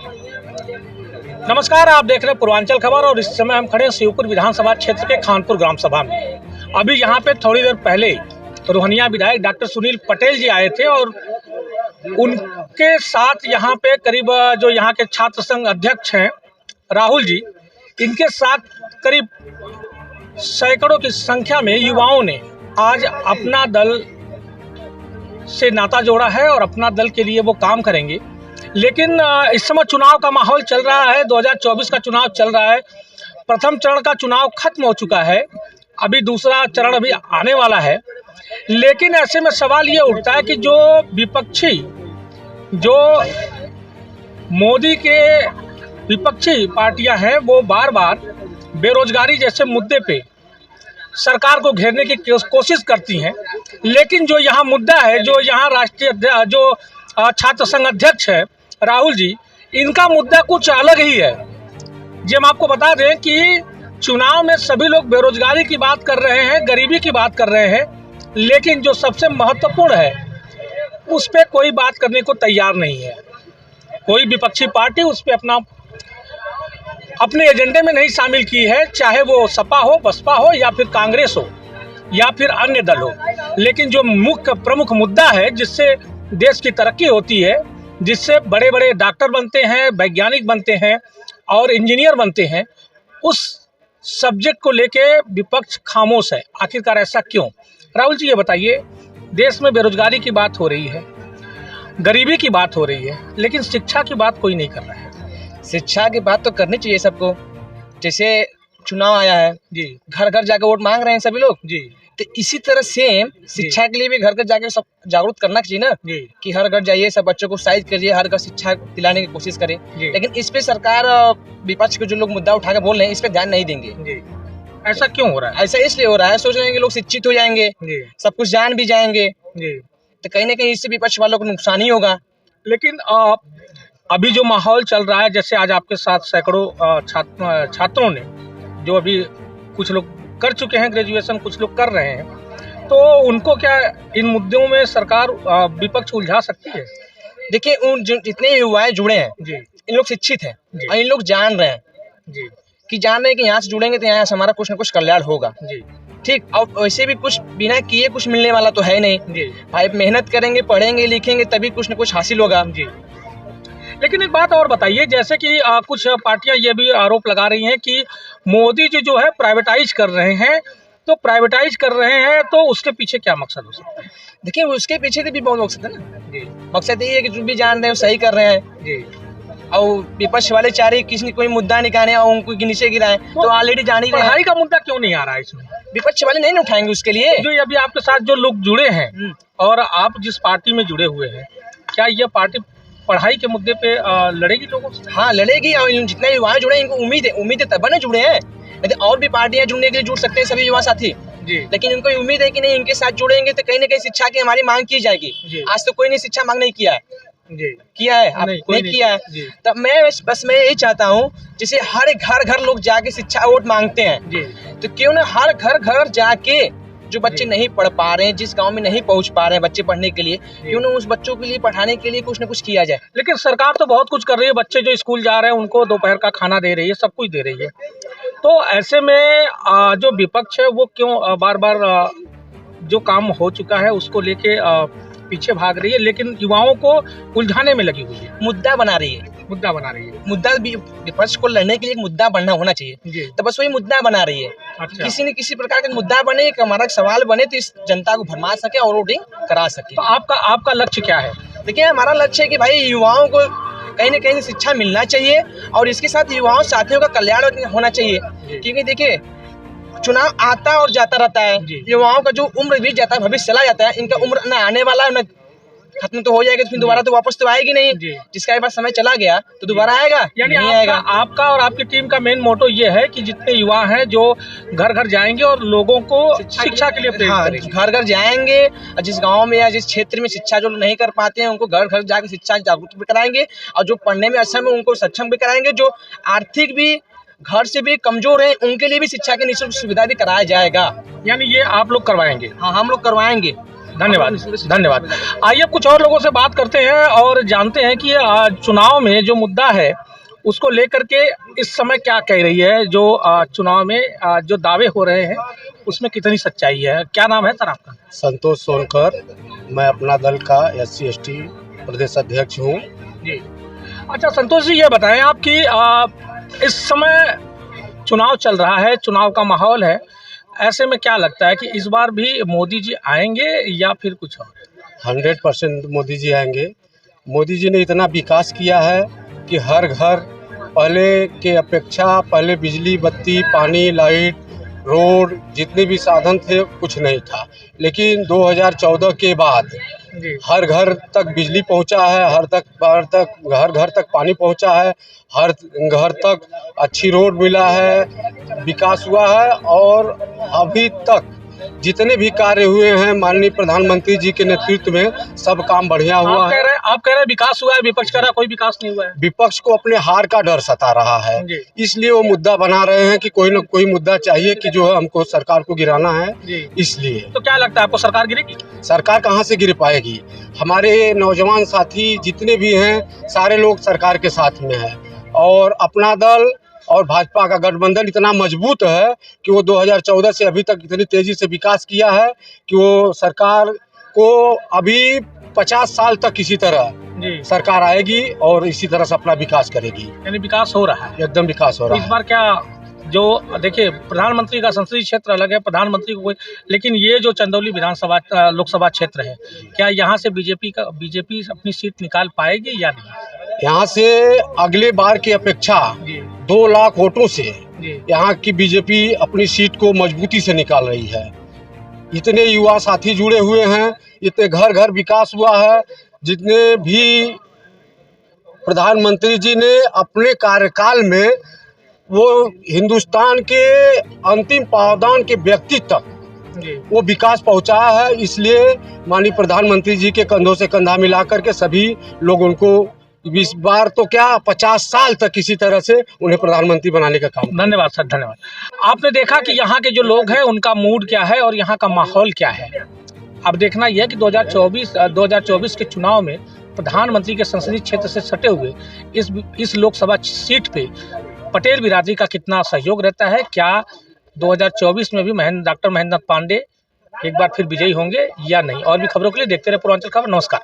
नमस्कार, आप देख रहे हैं पूर्वांचल खबर और इस समय हम खड़े हैं शिवपुर विधानसभा क्षेत्र के खानपुर ग्राम सभा में। अभी यहाँ पे थोड़ी देर पहले रोहनिया विधायक डॉक्टर सुनील पटेल जी आए थे और उनके साथ यहाँ पे करीब जो यहाँ के छात्र संघ अध्यक्ष हैं राहुल जी, इनके साथ करीब सैकड़ों की संख्या में युवाओं ने आज अपना दल से नाता जोड़ा है और अपना दल के लिए वो काम करेंगे। लेकिन इस समय चुनाव का माहौल चल रहा है, 2024 का चुनाव चल रहा है। प्रथम चरण का चुनाव खत्म हो चुका है, अभी दूसरा चरण अभी आने वाला है। लेकिन ऐसे में सवाल ये उठता है कि जो विपक्षी, जो मोदी के विपक्षी पार्टियां हैं, वो बार बार बेरोजगारी जैसे मुद्दे पे सरकार को घेरने की कोशिश करती हैं। लेकिन जो यहाँ मुद्दा है, जो यहाँ राष्ट्रीय जो छात्र संघ अध्यक्ष है राहुल जी, इनका मुद्दा कुछ अलग ही है। जी, हम आपको बता दें कि चुनाव में सभी लोग बेरोजगारी की बात कर रहे हैं, गरीबी की बात कर रहे हैं, लेकिन जो सबसे महत्वपूर्ण है उस पर कोई बात करने को तैयार नहीं है। कोई विपक्षी पार्टी उस पर अपने एजेंडे में नहीं शामिल की है, चाहे वो सपा हो, बसपा हो या फिर कांग्रेस हो या फिर अन्य दल हो। लेकिन जो मुख्य प्रमुख मुद्दा है जिससे देश की तरक्की होती है, जिससे बड़े बड़े डॉक्टर बनते हैं, वैज्ञानिक बनते हैं और इंजीनियर बनते हैं, उस सब्जेक्ट को लेके विपक्ष खामोश है। आखिरकार ऐसा क्यों? राहुल जी, ये बताइए, देश में बेरोजगारी की बात हो रही है, गरीबी की बात हो रही है, लेकिन शिक्षा की बात कोई नहीं कर रहा है। शिक्षा की बात तो करनी चाहिए सबको। जैसे चुनाव आया है जी, घर घर जाकर वोट मांग रहे हैं सभी लोग जी, तो इसी तरह सेम शिक्षा के लिए भी घर घर जाकर सब जागरूक करना चाहिए ना जी, कि हर घर जाइए, सब बच्चों को उत्साहित करिए, हर घर शिक्षा दिलाने की कोशिश करें। लेकिन इस पे सरकार, विपक्ष के जो लोग मुद्दा उठाकर बोल रहे हैं, इस पे ध्यान नहीं देंगे जी। ऐसा क्यों हो रहा है? ऐसा इसलिए हो रहा है, सोच रहे हैं कि लोग शिक्षित हो जाएंगे, सब कुछ जान भी जाएंगे जी, तो कहीं ना कहीं इससे विपक्ष वालों को नुकसान ही होगा। लेकिन अभी जो माहौल चल रहा है, जैसे आज आपके साथ सैकड़ों छात्रों ने, जो अभी कुछ लोग कर चुके हैं ग्रेजुएशन, कुछ लोग कर रहे हैं, तो उनको क्या इन मुद्दों में सरकार विपक्ष उलझा सकती है? देखिए, उन जितने युवाएं जुड़े हैं जी, इन लोग शिक्षित हैं और इन लोग जान रहे हैं जी, कि जान रहे हैं कि यहाँ से जुड़ेंगे तो यहाँ से हमारा कुछ न कुछ कल्याण होगा जी, ठीक। और वैसे भी कुछ बिना किए कुछ मिलने वाला तो है नहीं जी। भाई मेहनत करेंगे, पढ़ेंगे, लिखेंगे, तभी कुछ न कुछ हासिल होगा जी। लेकिन एक बात और बताइए, जैसे कि कुछ पार्टियां ये भी आरोप लगा रही हैं कि मोदी जी जो है प्राइवेटाइज कर रहे हैं, तो प्राइवेटाइज कर रहे हैं तो उसके पीछे क्या मकसद हो सकता है? देखिए, उसके पीछे भी बहुत मकसद है ना जी। मकसद यही है कि जो भी जान रहे हैं सही कर रहे हैं जी, और विपक्ष वाले चाह रहे किसी ने कोई मुद्दा निकाले और उनको नीचे गिराए, तो ऑलरेडी जान ही रहे हैं। पढ़ाई का मुद्दा क्यों नहीं आ रहा है इसमें? विपक्ष वाले नहीं उठाएंगे उसके लिए। जो अभी आपके साथ जो लोग जुड़े हैं और आप जिस पार्टी में जुड़े हुए हैं, क्या यह पार्टी पढ़ाई के मुद्दे पे लड़ेगी लोगों से? हाँ, लड़ेगी। और जितने युवा जुड़े हैं, इनको उम्मीद है तब ना जुड़े हैं। और भी पार्टियां जुड़ने के लिए जुड़ सकते हैं सभी युवा साथी जी, लेकिन इनको उम्मीद है कि नहीं, इनके साथ जुड़ेंगे तो कहीं ना कहीं शिक्षा की हमारी मांग की जाएगी। आज तो कोई नहीं शिक्षा मांग नहीं किया है जी, किया है आप नहीं किया है। तब मैं यही चाहता हूँ, जैसे हर घर लोग जाके शिक्षा वोट मांगते हैं जी, तो क्यों ना हर घर जाके जो बच्चे नहीं पढ़ पा रहे हैं, जिस गांव में नहीं पहुंच पा रहे हैं बच्चे पढ़ने के लिए, क्यों ना उस बच्चों के लिए पढ़ाने के लिए कुछ न कुछ किया जाए। लेकिन सरकार तो बहुत कुछ कर रही है, बच्चे जो स्कूल जा रहे हैं उनको दोपहर का खाना दे रही है, सब कुछ दे रही है। तो ऐसे में जो विपक्ष है वो क्यों बार बार जो काम हो चुका है उसको लेके पीछे भाग रही है, लेकिन युवाओं को उलझाने में लगी हुई है, मुद्दा बना रही है। मुद्दा भी विपक्ष को लड़ने के लिए एक मुद्दा बनना होना चाहिए, तो बस वही मुद्दा बना रही है। अच्छा। किसी न किसी प्रकार का मुद्दा बने, एक हमारा सवाल बने, तो इस जनता को भरमा सके और वोटिंग करा सके। तो आपका लक्ष्य क्या है? देखिए, हमारा लक्ष्य है कि भाई युवाओं को कहीं न कहीं से शिक्षा मिलना चाहिए और इसके साथ युवाओं साथियों का कल्याण होना चाहिए। क्योंकि देखिए, चुनाव आता और जाता रहता है, युवाओं का जो उम्र बीत जाता है, भविष्य चला जाता है, इनका उम्र न आने वाला न खत्म तो हो जाएगा, तो फिर दोबारा तो वापस तो आएगी नहीं। जिसका एक बार समय चला गया तो दोबारा आएगा यानी नहीं आएगा। आपका और आपकी टीम का मेन मोटो ये है कि जितने युवा हैं जो घर घर जाएंगे और लोगों को शिक्षा के लिए प्रेरित करेंगे। घर घर जाएंगे और जिस गांव में या जिस क्षेत्र में शिक्षा जो नहीं कर पाते हैं उनको घर घर जाकर शिक्षा जागरूक भी कराएंगे, और जो पढ़ने में अक्षम है उनको सक्षम भी कराएंगे, जो आर्थिक भी घर से भी कमजोर हैं उनके लिए भी शिक्षा की निःशुल्क सुविधा भी कराया जाएगा। यानी ये आप लोग करवाएंगे? हाँ, हम लोग करवाएंगे। धन्यवाद धन्यवाद। आइए कुछ और लोगों से बात करते हैं और जानते हैं कि चुनाव में जो मुद्दा है उसको लेकर के इस समय क्या कह रही है, जो चुनाव में जो दावे हो रहे हैं उसमें कितनी सच्चाई है। क्या नाम है सर आपका? संतोष सोनकर, मैं अपना दल का SC/ST प्रदेश अध्यक्ष हूँ। जी अच्छा संतोष जी, ये बताएं आप कि इस समय चुनाव चल रहा है, चुनाव का माहौल है, ऐसे में क्या लगता है कि इस बार भी मोदी जी आएंगे या फिर कुछ और? 100% मोदी जी आएंगे। मोदी जी ने इतना विकास किया है कि हर घर पहले के अपेक्षा पहले बिजली बत्ती पानी लाइट रोड जितने भी साधन थे कुछ नहीं था, लेकिन 2014 के बाद हर घर तक बिजली पहुंचा है, घर घर तक पानी पहुंचा है, हर घर तक अच्छी रोड मिला है, विकास हुआ है। और अभी तक जितने भी कार्य हुए हैं माननीय प्रधानमंत्री जी के नेतृत्व में सब काम बढ़िया हुआ है। आप कह रहे हैं विकास हुआ है, विपक्ष कह रहा है कोई विकास नहीं हुआ है। विपक्ष को अपने हार का डर सता रहा है, इसलिए वो मुद्दा बना रहे हैं कि कोई न कोई मुद्दा चाहिए कि जो है हमको सरकार को गिराना है। इसलिए तो क्या लगता है आपको सरकार गिरेगी? सरकार कहाँ से गिर पाएगी? हमारे नौजवान साथी जितने भी हैं सारे लोग सरकार के साथ में हैं और अपना दल और भाजपा का गठबंधन इतना मजबूत है कि वो 2014 से अभी तक इतनी तेजी से विकास किया है कि वो सरकार को अभी 50 साल तक इसी तरह सरकार आएगी और इसी तरह से अपना विकास करेगी। यानी विकास हो रहा है, एकदम विकास हो रहा है। इस बार क्या जो देखिए प्रधानमंत्री का संसदीय क्षेत्र अलग है, प्रधानमंत्री को कोई, लेकिन ये जो चंदौली विधानसभा लोकसभा क्षेत्र है, क्या यहाँ से बीजेपी अपनी सीट निकाल पाएगी या नहीं? यहाँ से अगले बार की अपेक्षा 2 लाख वोटों से यहाँ की बीजेपी अपनी सीट को मजबूती से निकाल रही है। इतने युवा साथी जुड़े हुए हैं, इतने घर घर विकास हुआ है, जितने भी प्रधानमंत्री जी ने अपने कार्यकाल में वो हिंदुस्तान के अंतिम पावदान के व्यक्ति तक वो विकास पहुंचाया है। इसलिए माननीय प्रधानमंत्री जी के कंधों से कंधा मिलाकर के सभी लोग उनको इस बार तो क्या 50 साल तक इसी तरह से उन्हें प्रधानमंत्री बनाने का काम। धन्यवाद सर, धन्यवाद। आपने देखा कि यहाँ के जो लोग हैं उनका मूड क्या है और यहाँ का माहौल क्या है। अब देखना यह है कि 2024 के चुनाव में प्रधानमंत्री के संसदीय क्षेत्र से सटे हुए इस लोकसभा सीट पे पटेल बिरादरी का कितना सहयोग रहता है। क्या 2024 में भी डॉक्टर महेंद्र नाथ पांडे एक बार फिर विजयी होंगे या नहीं? और भी खबरों के लिए देखते रहे पूर्वांचल खबर। नमस्कार।